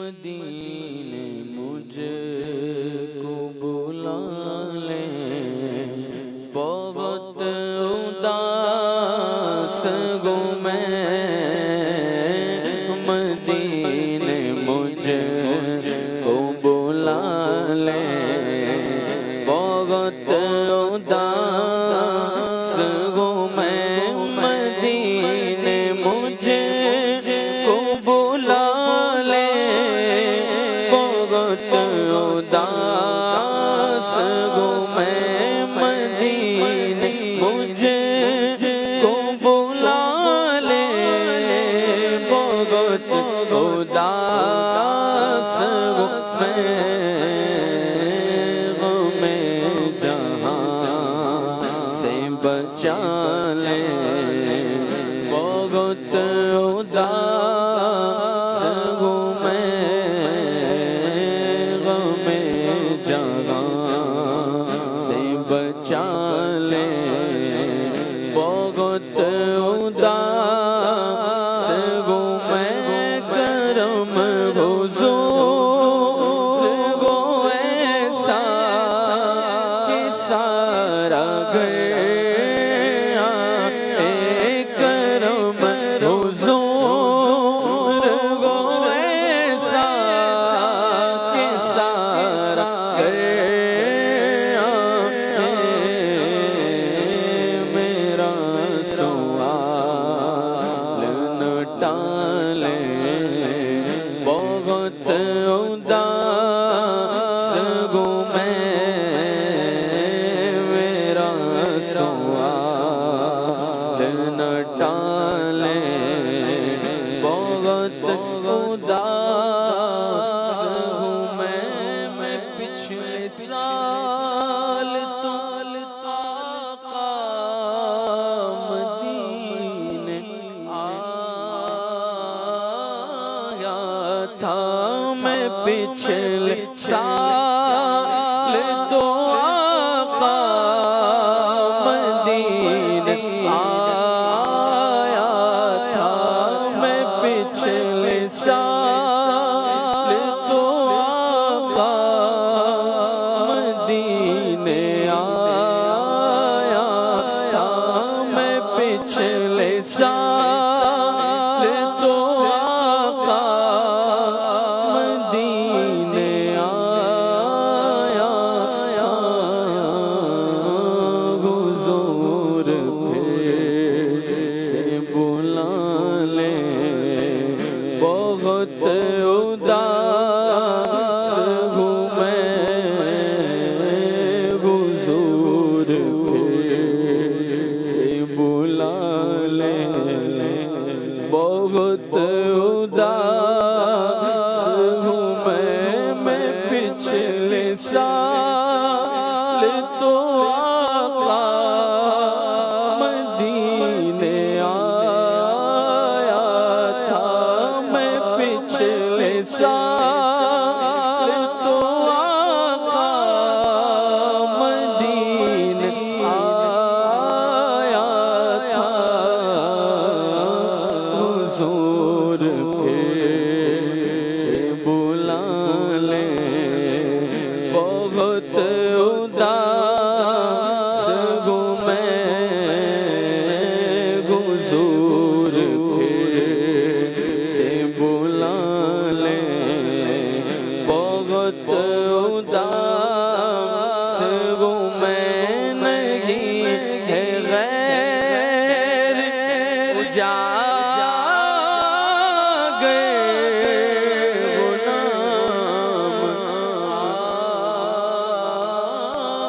मदीने मुझको बुला ले, बहुत उदास हूँ मैं। मदीने मुझको बुला ले, बहुत उदास हूँ मैं। मदीने मुझको बुला ले, बहुत उदास हूँ मैं। मदीने मुझको बुला ले, बहुत उदास हूँ मैं। गमे जहाँ से बचा ले, बहुत उदास हूँ मैं। गमे जहाँ से बचा ले, बहुत उदास हूँ मैं। करम हुज़ूर वो ऐसा कि सारा गया। करम हुज़ूर वो ऐसा कि सारा गया। मेरा सवाल न टाले, बहुत उदास हूँ मैं। मेरा सवाल न टाले, बहुत उदास हूँ मैं। पिछले साल तो आका मदीने आया था। मैं पिछले साल तो आका मदीने आया था। मैं पिछले साल तो आका मदीने आया था। मैं पिछले साल तो आका मदीने आया था। हुज़ूर फिर से बुला ले, बहुत उदास हूँ मैं। हुज़ूर फिर से बुला ले, बहुत उदास हूँ मैं। पिछले साल तो आका मदीने आया था। मैं पिछले साल तो आका मदीने आया था। हुज़ूर फिर से बुला ले, बहुत उदास हूँ मैं। हुज़ूर फिर से बुला ले, बहुत उदास हूँ मैं। नहीं है गैर जा गए गुलाम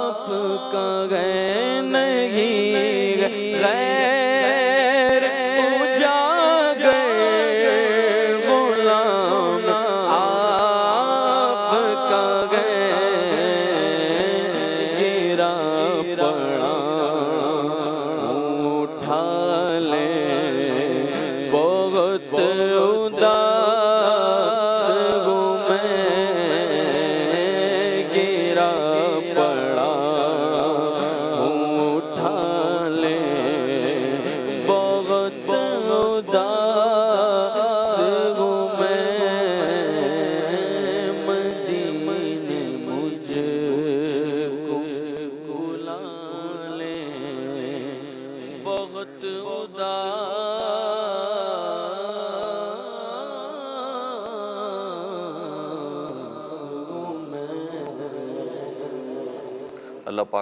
आपका गए। नहीं गैर जा गए गुलाम आपका अल्लाह पाक